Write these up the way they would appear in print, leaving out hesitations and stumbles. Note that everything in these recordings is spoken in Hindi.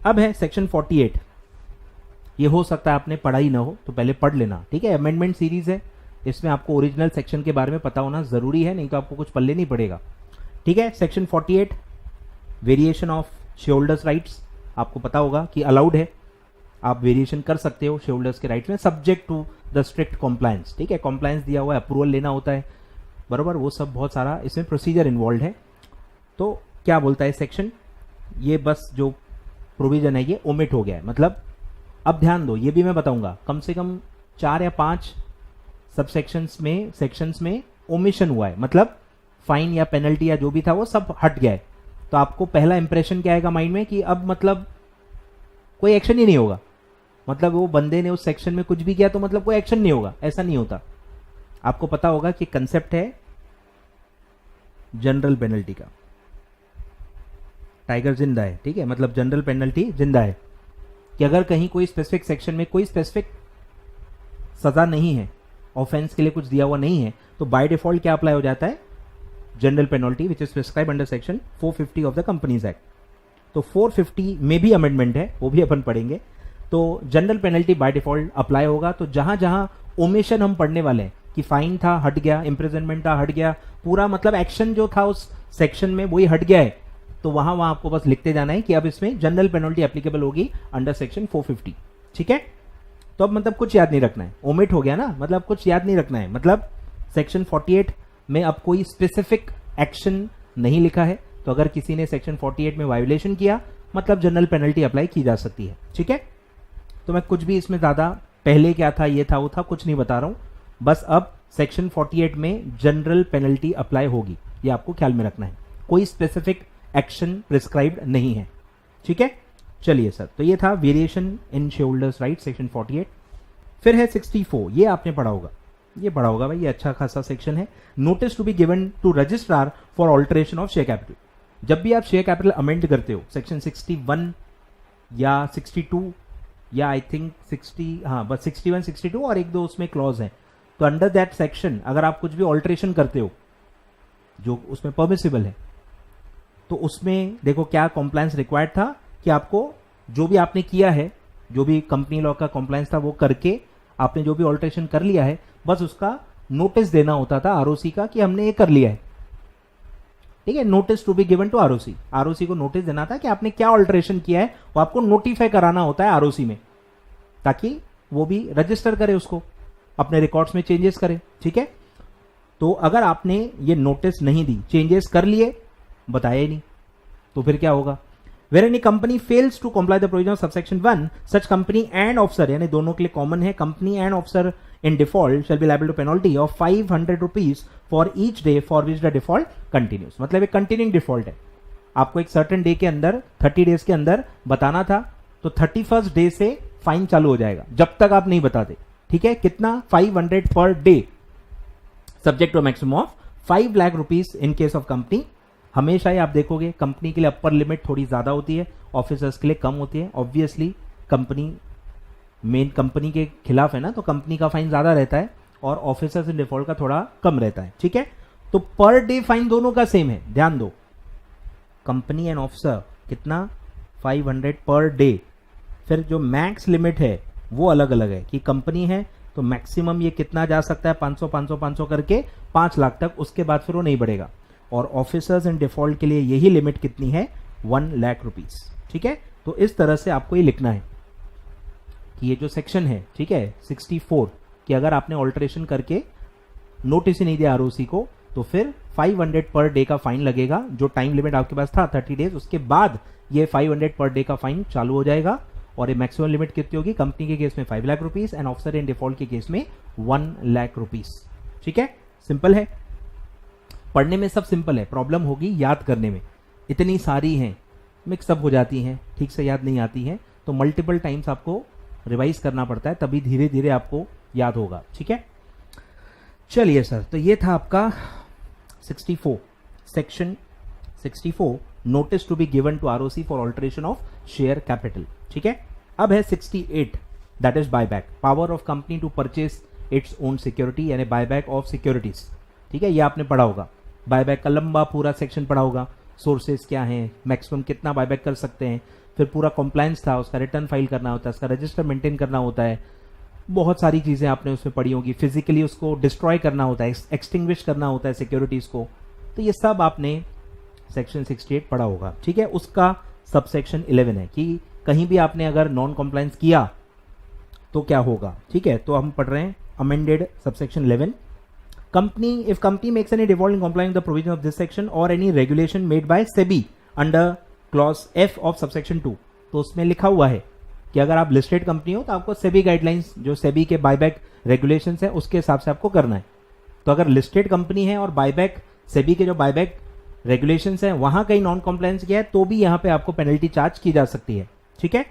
अब है सेक्शन 48। ये हो सकता है आपने पढ़ा ही ना हो, तो पहले पढ़ लेना, ठीक है। अमेंडमेंट सीरीज है, इसमें आपको ओरिजिनल सेक्शन के बारे में पता होना जरूरी है, नहीं तो आपको कुछ पल्ले नहीं पड़ेगा, ठीक है। Section 48 variation of share holders rights, आपको पता होगा कि अलाउड है, आप वेरिएशन कर सकते हो शेयर होल्डर्स के राइट्स में, subject to the strict compliance, ठीक है। कॉम्प्लायंस दिया हुआ है, अप्रूवल लेना होता है, बराबर, वो सब बहुत सारा इसमें प्रोसीजर इन्वॉल्व है। तो क्या बोलता है सेक्शन, ये बस जो प्रोविजन है ये ओमिट हो गया है, मतलब अब ध्यान दो, ये भी मैं बताऊंगा, कम से कम 4 या 5 सब सेक्शंस में ओमिशन हुआ है, मतलब फाइन या पेनल्टी या जो भी था वो सब हट गया है। तो आपको पहला इंप्रेशन क्या आएगा माइंड में कि अब मतलब कोई एक्शन ही नहीं होगा, मतलब वो बंदे ने उस सेक्शन में कुछ भी किया तो मतलब कोई एक्शन नहीं होगा, ऐसा नहीं होता। आपको पता होगा कि कंसेप्ट है जनरल पेनल्टी का, टाइगर जिंदा है, ठीक है, मतलब जनरल पेनल्टी जिंदा है कि अगर कहीं कोई स्पेसिफिक सेक्शन में कोई स्पेसिफिक सजा नहीं है, ऑफेंस के लिए कुछ दिया हुआ नहीं है, तो बाय डिफॉल्ट क्या अप्लाई हो जाता है, general penalty which is prescribe under section 450 of the companies act. तो 450 में भी अमेंडमेंट है, वो भी अपन पढ़ेंगे। तो general penalty by default apply होगा। तो जहां जहां ओमिशन हम पढ़ने वाले हैं कि फाइन था हट गया, इम्प्रिजनमेंट था हट गया, पूरा मतलब एक्शन जो था उस सेक्शन में वही हट गया है, तो वहां आपको बस लिखते जाना है कि अब इसमें जनरल पेनल्टी एप्लीकेबल होगी अंडर सेक्शन 450, ठीक है। तो अब मतलब कुछ याद नहीं रखना है, ओमिट हो गया ना, मतलब कुछ याद नहीं रखना है, मतलब सेक्शन 48 में अब कोई स्पेसिफिक एक्शन नहीं लिखा है, तो अगर किसी ने सेक्शन 48 में वायोलेशन किया मतलब जनरल पेनल्टी अप्लाई की जा सकती है, ठीक है। तो मैं कुछ भी इसमें ज्यादा पहले क्या था ये था वो था कुछ नहीं बता रहा हूं, बस अब सेक्शन 48 में जनरल पेनल्टी अप्लाई होगी, ये आपको ख्याल में रखना है, कोई स्पेसिफिक एक्शन प्रिस्क्राइब्ड नहीं है, ठीक है। चलिए सर, तो ये था variation in share holders right section 48। फिर है 64, ये आपने पढ़ा होगा, ये पढ़ा होगा भाई, ये अच्छा खासा सेक्शन है। Notice to be given to registrar for alteration of share capital. जब भी आप शेयर कैपिटल अमेंड करते हो, सेक्शन 61 या 62 या आई थिंक 60, हाँ बस 61, 62 और एक दो उसमें क्लॉज है, तो अंडर दैट सेक्शन अगर आप कुछ भी ऑल्टरेशन करते हो जो उसमें परमिसिबल है, तो उसमें देखो क्या कॉम्प्लायंस रिक्वायर्ड था कि आपको जो भी आपने किया है, जो भी कंपनी लॉ का कॉम्प्लायंस था वो करके आपने जो भी ऑल्टरेशन कर लिया है, बस उसका नोटिस देना होता था आरओसी का कि हमने ये कर लिया है, ठीक है। Notice to be given to ROC, ROC को नोटिस देना था कि आपने क्या ऑल्टरेशन किया है, वो आपको नोटिफाई कराना होता है आरओसी में, ताकि वो भी रजिस्टर करे उसको, अपने रिकॉर्ड्स में चेंजेस करे, ठीक है। तो अगर आपने ये नोटिस नहीं दी, चेंजेस कर लिए, बताया ही नहीं, तो फिर क्या होगा, where any company fails to comply the provision of subsection 1, such company and officer, यानी दोनों के लिए कॉमन है, company and officer in default shall be liable to penalty of 500 rupees for each day for which the default continues। मतलब एक continuing default है, आपको एक certain day के अंदर 30 days के अंदर बताना था, तो 31st day से फाइन चालू हो जाएगा जब तक आप नहीं बताते, ठीक है। कितना, 500 per day, subject to maximum of 5 lakh rupees in case of company. हमेशा ही आप देखोगे कंपनी के लिए अपर लिमिट थोड़ी ज्यादा होती है, ऑफिसर्स के लिए कम होती है, ऑब्वियसली कंपनी मेन कंपनी के खिलाफ है ना, तो कंपनी का फाइन ज्यादा रहता है और ऑफिसर्स इन डिफॉल्ट का थोड़ा कम रहता है, ठीक है। तो पर डे फाइन दोनों का सेम है, ध्यान दो, कंपनी एंड ऑफिसर कितना, 500 पर डे। फिर जो मैक्स लिमिट है वो अलग अलग है कि कंपनी है तो मैक्सिमम ये कितना जा सकता है, 500 500 500 करके 5 लाख तक, उसके बाद फिर वो नहीं बढ़ेगा। और ऑफिसर्स इन डिफॉल्ट के लिए यही लिमिट कितनी है, 1 लाख रुपीज, ठीक है। तो इस तरह से आपको ये लिखना है कि ये जो सेक्शन है, ठीक है 64, कि अगर आपने ऑल्टरेशन करके नोटिस ही नहीं दिया आरओसी को, तो फिर 500 पर डे का फाइन लगेगा, जो टाइम लिमिट आपके पास था 30 डेज, उसके बाद ये 500 पर डे का फाइन चालू हो जाएगा। और ये मैक्सिमम लिमिट कितनी होगी, कंपनी के केस में 5 lakh rupees and officer in default के केस में 1 लाख रुपीज, ठीक है। सिंपल है, पढ़ने में सब सिंपल है, प्रॉब्लम होगी याद करने में, इतनी सारी हैं, मिक्सअप हो जाती हैं, ठीक से याद नहीं आती हैं, तो मल्टीपल टाइम्स आपको रिवाइज करना पड़ता है, तभी धीरे धीरे आपको याद होगा, ठीक है। चलिए सर, तो ये था आपका 64, section 64, notice to be given to ROC for alteration of share capital, ठीक है। अब है 68, that is buyback, power of company to purchase its own security, यानी बायबैक ऑफ सिक्योरिटीज, ठीक है। ये आपने पढ़ा होगा, बायबैक का लंबा पूरा सेक्शन पढ़ा होगा, सोर्सेस क्या हैं, मैक्सिमम कितना बायबैक कर सकते हैं, फिर पूरा कॉम्प्लायंस था, उसका रिटर्न फाइल करना होता है, उसका रजिस्टर मेंटेन करना होता है, बहुत सारी चीज़ें आपने उसमें पढ़ी होगी, फिजिकली उसको डिस्ट्रॉय करना होता है, एक्सटिंग्विश करना होता है सिक्योरिटीज़ को, तो ये सब आपने सेक्शन 68 पढ़ा होगा, ठीक है। उसका सबसेक्शन 11 है कि कहीं भी आपने अगर नॉन कॉम्प्लायंस किया तो क्या होगा, ठीक है। तो हम पढ़ रहे हैं amended subsection 11। Company, if company makes any default in complying the provision of this section और any regulation made by SEBI under clause F of subsection 2, तो उसमें लिखा हुआ है कि अगर आप लिस्टेड कंपनी हो तो आपको सेबी गाइडलाइंस, जो सेबी के बायबैक रेगुलेशंस है उसके हिसाब से आपको करना है। तो अगर लिस्टेड कंपनी है और बायबैक, सेबी के जो बायबैक रेगुलेशंस है वहां कहीं नॉन कॉम्प्लायंस किया है तो भी यहां पे आपको पेनल्टी चार्ज की जा सकती है, ठीक है।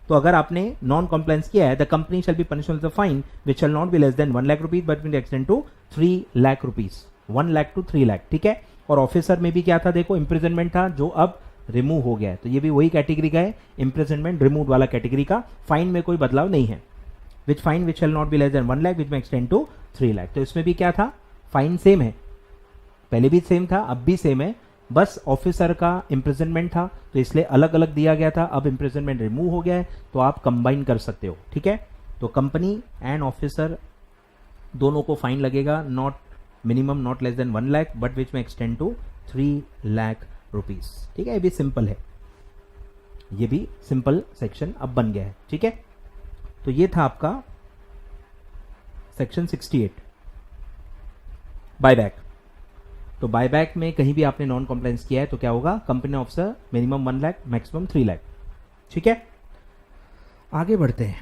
तो अगर आपने नॉन कॉम्प्लायंस किया है, the company shall be punished with a fine which shall not be less than 1 lakh rupees but will extend to 3 lakh rupees, 1 lakh to 3 lakh, ठीक है। और ऑफिसर में भी क्या था, देखो इम्प्रिजनमेंट था जो अब रिमूव हो गया है, तो ये भी वही कैटेगरी का है, इम्प्रिजनमेंट रिमूव वाला कैटेगरी का। फाइन में कोई बदलाव नहीं है, which fine which shall not be less than 1 lakh which may extend to 3 lakh. तो इसमें भी क्या था, फाइन सेम है, पहले भी सेम था अब भी सेम है, बस ऑफिसर का इम्प्रिजनमेंट था तो इसलिए अलग अलग दिया गया था, अब इम्प्रिजनमेंट रिमूव हो गया है तो आप कंबाइन कर सकते हो, ठीक है। तो कंपनी एंड ऑफिसर दोनों को फाइन लगेगा, not minimum not less than 1 lakh but which may extend to 3 lakh rupees, ठीक है। ये भी सिंपल है, ये भी सिंपल सेक्शन अब बन गया है, ठीक है। तो ये था आपका सेक्शन 68 बायबैक। तो बायबैक में कहीं भी आपने नॉन कॉम्प्लायंस किया है तो क्या होगा, company officer minimum 1 lakh maximum 3 lakh, ठीक है। आगे बढ़ते हैं।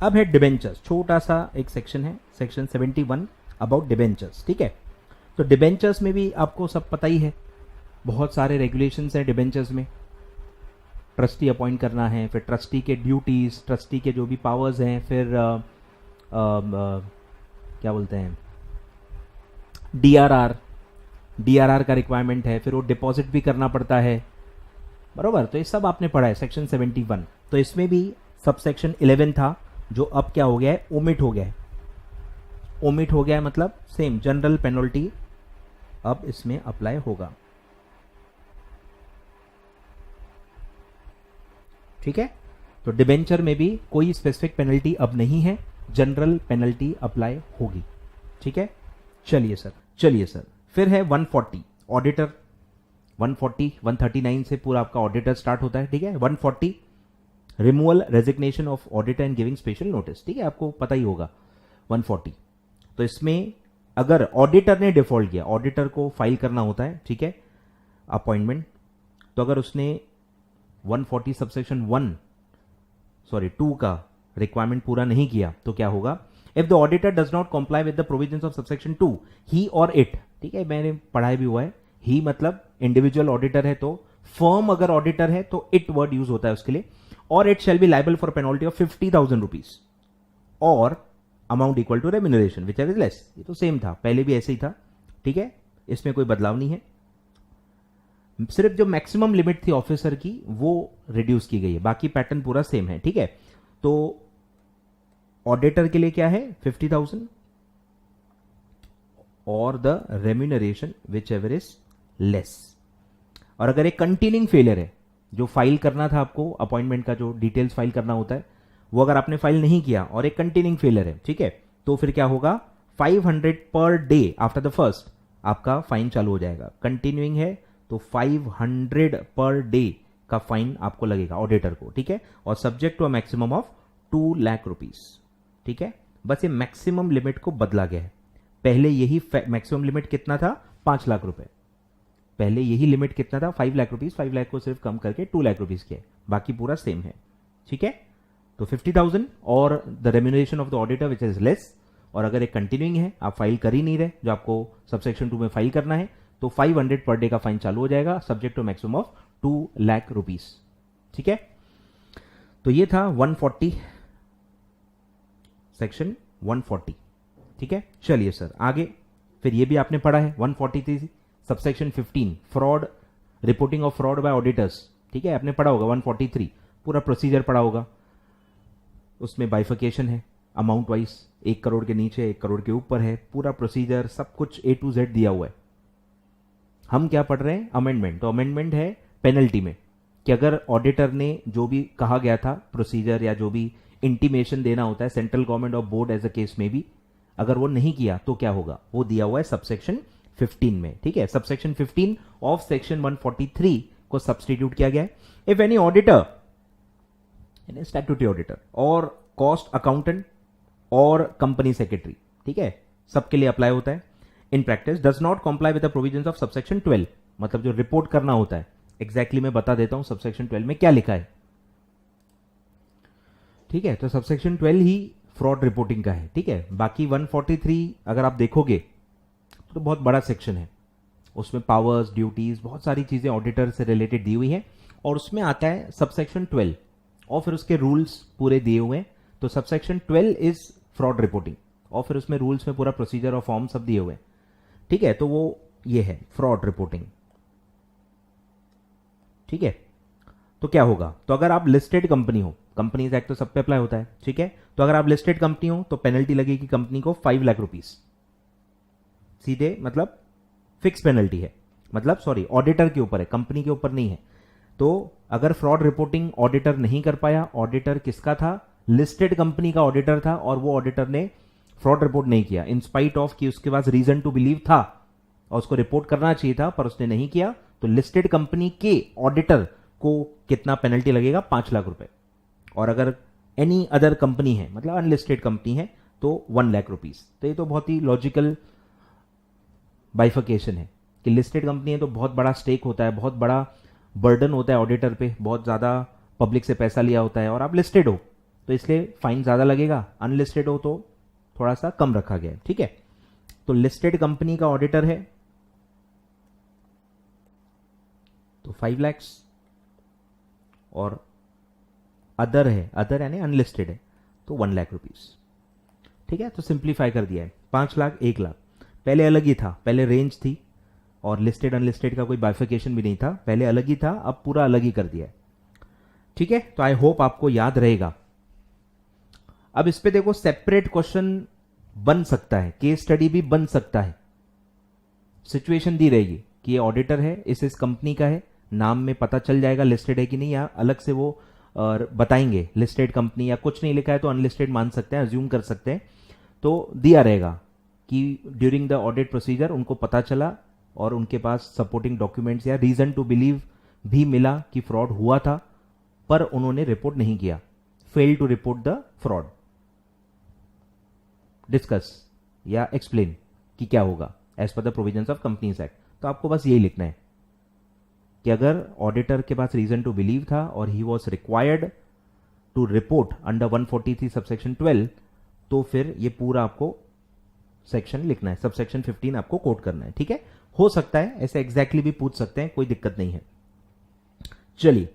अब है डिबेंचर्स, छोटा सा एक सेक्शन है, सेक्शन 71 अबाउट डिबेंचर्स, ठीक है। तो डिबेंचर्स में भी आपको सब पता ही है, बहुत सारे रेगुलेशंस हैं डिबेंचर्स में, ट्रस्टी अपॉइंट करना है, फिर ट्रस्टी के ड्यूटीज, ट्रस्टी के जो भी पावर्स हैं, फिर क्या बोलते हैं डीआरआर का रिक्वायरमेंट है, फिर वो डिपॉजिट भी करना पड़ता है, बरोबर। तो ये सब आपने पढ़ा है सेक्शन 71। तो इसमें भी सब सेक्शन 11 था जो अब क्या हो गया है, ओमिट हो गया है। ओमिट हो गया है मतलब सेम जनरल पेनल्टी अब इसमें अप्लाई होगा, ठीक है। तो डिबेंचर में भी कोई स्पेसिफिक पेनल्टी अब नहीं है, जनरल पेनल्टी अप्लाई होगी, ठीक है। चलिए सर, फिर है 140 ऑडिटर, 140 139 से पूरा आपका ऑडिटर स्टार्ट होता है, ठीक है। 140 removal resignation of auditor and giving special notice, ठीक है, आपको पता ही होगा 140। तो इसमें अगर ऑडिटर ने डिफॉल्ट किया, ऑडिटर को फाइल करना होता है, ठीक है, अपॉइंटमेंट, तो अगर उसने 140 सबसेक्शन 2 का रिक्वायरमेंट पूरा नहीं किया तो क्या होगा, if the auditor does not comply with the provisions of subsection 2 ही और इट, ठीक है, मैंने पढ़ाई भी हुआ है, ही मतलब इंडिविजुअल ऑडिटर है तो, फर्म अगर ऑडिटर है तो इट वर्ड यूज होता है उसके लिए, और it shall be liable for penalty of 50,000 rupees और amount equal to remuneration which is less. ये तो सेम था, पहले भी ऐसे ही था, ठीक है, इसमें कोई बदलाव नहीं है, सिर्फ जो मैक्सिमम लिमिट थी ऑफिसर की वो रिड्यूस की गई है, बाकी पैटर्न पूरा सेम है, ठीक है। तो ऑडिटर के लिए क्या है 50,000 और the remuneration which ever is less. और अगर एक कंटिन्यूइंग फेलियर है, जो फाइल करना था आपको अपॉइंटमेंट का, जो डिटेल्स फाइल करना होता है, वो अगर आपने फाइल नहीं किया और एक कंटिन्यूइंग फेलियर है, ठीक है, तो फिर क्या होगा 500 per day after the first आपका फाइन चालू हो जाएगा। कंटिन्यूइंग है तो 500 पर डे का फाइन आपको लगेगा ऑडिटर को, ठीक है, और subject to a maximum of 2 lakh rupees, ठीक है। बस ये मैक्सिमम लिमिट को बदला गया है, पहले यही मैक्सिमम लिमिट कितना था 5 लाख रुपए, पहले यही लिमिट कितना था 5 लाख रुपीज, 5 लाख को सिर्फ कम करके 2 लाख रुपीज किया, बाकी पूरा सेम है, ठीक है। तो 50,000 और the remuneration of the auditor which is less, और अगर एक कंटिन्यूइंग है, आप फाइल कर ही नहीं रहे जो आपको सबसेक्शन 2 में फाइल करना है, तो 500 पर डे का फाइन चालू हो जाएगा, subject to maximum of 2 lakh rupees, ठीक है। तो ये था 140 सेक्शन 140, ठीक है। चलिए सर आगे, फिर ये भी आपने पढ़ा है 143 subsection 15 fraud, reporting of fraud bye auditors, ठीक है, आपने पढ़ा होगा 143 पूरा प्रोसीजर पढ़ा होगा, उसमें बाइफिकेशन है अमाउंट वाइज, 1 करोड़ के नीचे 1 करोड़ के ऊपर है, पूरा प्रोसीजर सब कुछ A to Z दिया हुआ है। हम क्या पढ़ रहे हैं अमेंडमेंट, तो अमेंडमेंट है पेनल्टी में, कि अगर ऑडिटर ने जो भी कहा गया था प्रोसीजर या जो भी इंटीमेशन देना होता है सेंट्रल गवर्नमेंट और बोर्ड एज अ केस में भी, अगर वो नहीं किया तो क्या होगा, वो दिया हुआ है सबसेक्शन 15 में। ठीक है, सबसेक्शन 15 ऑफ सेक्शन 143 को सब्सटीट्यूट किया गया है। If any auditor, statutory auditor और कॉस्ट अकाउंटेंट और कंपनी सेक्रेटरी, ठीक है, सबके लिए अप्लाई होता है, in practice does not comply with the provisions of subsection 12, मतलब जो रिपोर्ट करना होता है एग्जैक्टली मैं बता देता हूं सबसेक्शन 12 में क्या लिखा है। ठीक है, तो सबसेक्शन 12 ही फ्रॉड रिपोर्टिंग का है। ठीक है, बाकी 143 अगर आप देखोगे तो बहुत बड़ा सेक्शन है, उसमें पावर्स, ड्यूटीज, बहुत सारी चीजें ऑडिटर से रिलेटेड दी हुई है, और उसमें आता है सबसेक्शन 12 और फिर उसके रूल्स पूरे दिए हुए हैं। तो सबसेक्शन 12 इज फ्रॉड रिपोर्टिंग और फिर उसमें रूल्स में पूरा प्रोसीजर और फॉर्म सब दिए हुए हैं। ठीक है, तो वो ये है फ्रॉड रिपोर्टिंग। ठीक है, तो क्या होगा, तो अगर आप लिस्टेड कंपनी हो, कंपनीज एक्ट तो सब पे अप्लाई होता है। ठीक है, तो अगर आप लिस्टेड कंपनी हो तो पेनल्टी लगेगी कंपनी को 5 लाख रुपीस सीधे, मतलब फिक्स पेनल्टी है, मतलब सॉरी ऑडिटर के ऊपर है, कंपनी के ऊपर नहीं है। तो अगर फ्रॉड रिपोर्टिंग ऑडिटर नहीं कर पाया, ऑडिटर किसका था, लिस्टेड कंपनी का ऑडिटर था, और वो ऑडिटर ने फ्रॉड रिपोर्ट नहीं किया इन स्पाइट ऑफ कि उसके पास रीजन टू बिलीव था और उसको रिपोर्ट करना चाहिए था पर उसने नहीं किया, तो लिस्टेड कंपनी के ऑडिटर को कितना पेनल्टी लगेगा, 5 लाख रुपए। और अगर एनी अदर कंपनी है, मतलब अनलिस्टेड कंपनी है, तो 1 लाख रुपीस। तो ये तो बहुत ही लॉजिकल बाइफिकेशन है कि लिस्टेड कंपनी है तो बहुत बड़ा स्टेक होता है, बहुत बड़ा बर्डन होता है ऑडिटर पे, बहुत ज्यादा पब्लिक से पैसा लिया होता है, और आप लिस्टेड हो तो इसलिए फाइन ज्यादा लगेगा, अनलिस्टेड हो तो थोड़ा सा कम रखा गया है। ठीक है, तो लिस्टेड कंपनी का ऑडिटर है तो 5 लाख, और अदर है, अदर यानी अनलिस्टेड है तो 1 लाख रुपीस। ठीक है, तो सिंप्लीफाई कर दिया है, 5 लाख 1 लाख। पहले अलग ही था, पहले रेंज थी और लिस्टेड अनलिस्टेड का कोई बाइफिकेशन भी नहीं था, पहले अलग ही था, अब पूरा अलग ही कर दिया है। ठीक है, तो आई होप आपको याद रहेगा। अब इस पे देखो सेपरेट क्वेश्चन बन सकता है, केस स्टडी भी बन सकता है। सिचुएशन दी रहेगी कि ये ऑडिटर है, इस कंपनी का है, नाम में पता चल जाएगा लिस्टेड है कि नहीं, या अलग से वो बताएंगे लिस्टेड कंपनी, या कुछ नहीं लिखा है तो अनलिस्टेड मान सकते हैं, अज्यूम कर सकते हैं। तो दिया रहेगा कि ड्यूरिंग द ऑडिट प्रोसीजर उनको पता चला और उनके पास सपोर्टिंग डॉक्यूमेंट्स या रीजन टू बिलीव भी मिला कि फ्रॉड हुआ था, पर उन्होंने रिपोर्ट नहीं किया, fail to report the fraud. Discuss या एक्सप्लेन कि क्या होगा as per the provisions of companies act. तो आपको बस यही लिखना है कि अगर ऑडिटर के पास रीजन टू बिलीव था और he was required to report under 143 subsection 12, तो फिर ये पूरा आपको सेक्शन लिखना है, सबसेक्शन 15 आपको कोट करना है। ठीक है, हो सकता है ऐसे एग्जैक्टली भी पूछ सकते हैं, कोई दिक्कत नहीं है। चलिए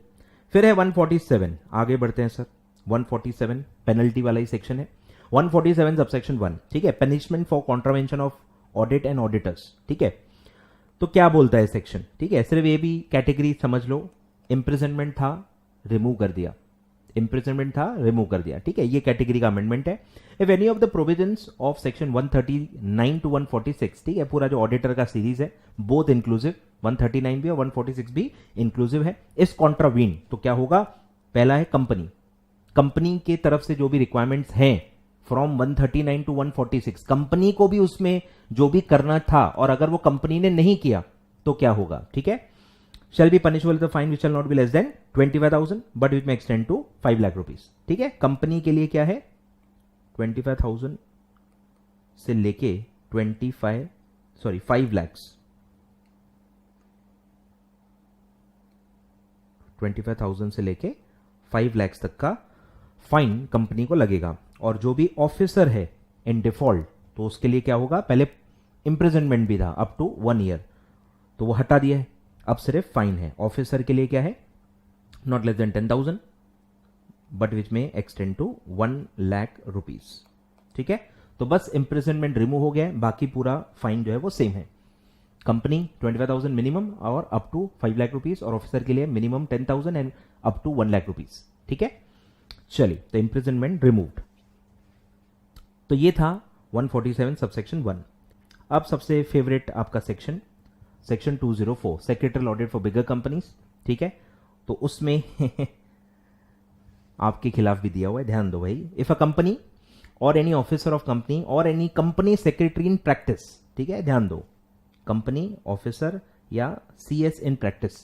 फिर है 147, आगे बढ़ते हैं सर। 147 पेनल्टी वाला ही सेक्शन है। 147 सबसेक्शन 1, ठीक है, punishment for contravention of audit and auditors. ठीक है, तो क्या बोलता है सेक्शन, ठीक है, सिर्फ ये भी कैटेगरी समझ लो, इम्प्रिजनमेंट था रिमूव कर दिया, इम्प्रिजनमेंट था रिमूव कर दिया। ठीक है, ये कैटेगरी का अमेंडमेंट है। If any of the provisions of section 139 to 146, ठीक है, पूरा जो ऑडिटर का सीरीज है बोथ इंक्लूसिव, 139 भी और 146 भी इंक्लूसिव है, इस कॉन्ट्रावीन, तो क्या होगा, पहला है कंपनी, कंपनी के तरफ से जो भी रिक्वायरमेंट्स हैं फ्रॉम 139 टू 146, कंपनी को भी उसमें जो भी करना था, और अगर वो कंपनी ने नहीं किया तो क्या होगा। ठीक है, shall be punishable the fine which shall not be less than 25,000 but which may extend to 5 lakh rupees. ठीक है, कंपनी के लिए क्या है, 25,000 से लेके 5 लाख, 25,000 से लेके 5 लाख तक का फाइन कंपनी को लगेगा। और जो भी ऑफिसर है इन डिफॉल्ट, तो उसके लिए क्या होगा, पहले इंप्रिजनमेंट भी था अप टू 1 ईयर, तो वो हटा दिया है, अब सिर्फ फाइन है। ऑफिसर के लिए क्या है, not less than 10,000 but which may extend to 1 lakh rupees. ठीक है, तो बस इंप्रिजनमेंट रिमूव हो गया है, बाकी पूरा फाइन जो है वो सेम है। कंपनी 25,000 मिनिमम और अप टू 5 लाख रुपीस, और ऑफिसर के लिए minimum 10,000 and up to 1 lakh rupees. ठीक है, चलिए, तो इंप्रिजनमेंट रिमूव्ड। तो ये था 147 सबसेक्शन 1। अब सबसे फेवरेट आपका section 204, secretarial audit for bigger companies. ठीक है, तो उसमें आपके खिलाफ भी दिया हुआ है, ध्यान दो भाई। इफ अ कंपनी और एनी ऑफिसर ऑफ कंपनी और any company secretary in practice, ठीक है, ध्यान दो, कंपनी ऑफिसर या सीएस इन प्रैक्टिस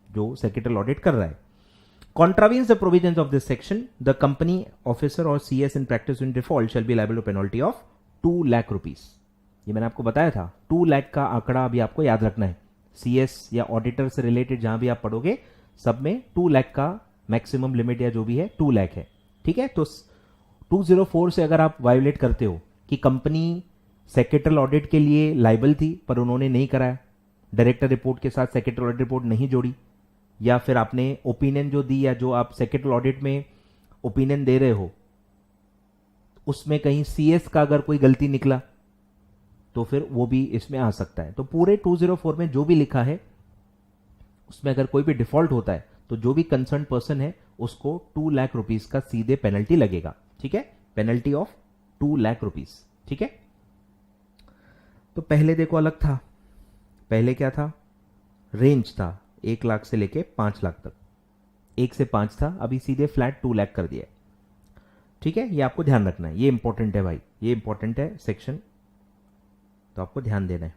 जो सेक्रेटरी ऑडिट कर रहा है, contravenes the provisions of this section, the company officer or CS in practice in default shall be liable to penalty of 2 lakh rupees। ये मैंने आपको बताया था, 2 लाख का आंकड़ा अभी आपको याद रखना है। CS या ऑडिटर से रिलेटेड जहां भी आप पढ़ोगे सब में 2 लाख का मैक्सिमम लिमिट या जो भी है 2 लाख है, ठीक है। तो 204 से अगर आप वायोलेट करते हो कि कंपनी सेक्रेटरी ऑडिट के लिए लाइबल थी पर उन्होंने नहीं कराया, डायरेक्टर रिपोर्ट के साथ सेक्रेटरी ऑडिट रिपोर्ट नहीं जोड़ी, या फिर आपने ओपिनियन जो दी या जो आप सेक्रेटरी ऑडिट में ओपिनियन दे रहे हो उसमें कहीं सीएस का अगर कोई गलती निकला तो फिर वो भी इसमें आ सकता है। तो पूरे 204 में जो भी लिखा है उसमें अगर कोई भी डिफॉल्ट होता है तो जो भी कंसर्न पर्सन है उसको 2 लाख रुपीस का सीधे पेनल्टी लगेगा, ठीक है, पेनल्टी ऑफ 2 लाख रुपीस, ठीक है। तो पहले देखो अलग था, पहले क्या था, रेंज था 1 लाख से लेके 5 लाख तक, 1 से 5 था, अभी सीधे फ्लैट 2 लाख कर दिया, ठीक है। ये आपको ध्यान रखना है, ये इंपॉर्टेंट है भाई, ये इंपॉर्टेंट है सेक्शन, तो आपको ध्यान देना है।